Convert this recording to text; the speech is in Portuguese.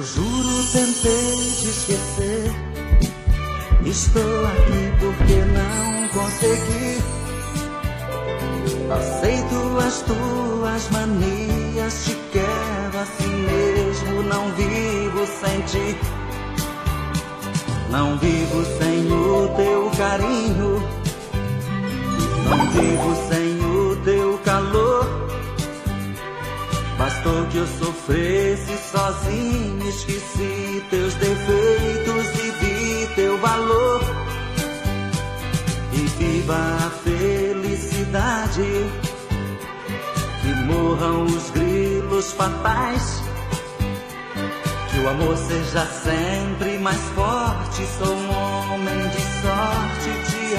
Eu juro, tentei te esquecer. Estou aqui porque não consegui. Aceito as tuas manias, te quero assim mesmo. Não vivo sem ti. Não vivo sem o teu carinho. Não vivo sem o teu calor. Bastou que eu sofresse sozinho, esqueci teus defeitos e vi teu valor. E viva a felicidade, que morram os grilos fatais. Que o amor seja sempre mais forte, sou um homem de sorte, te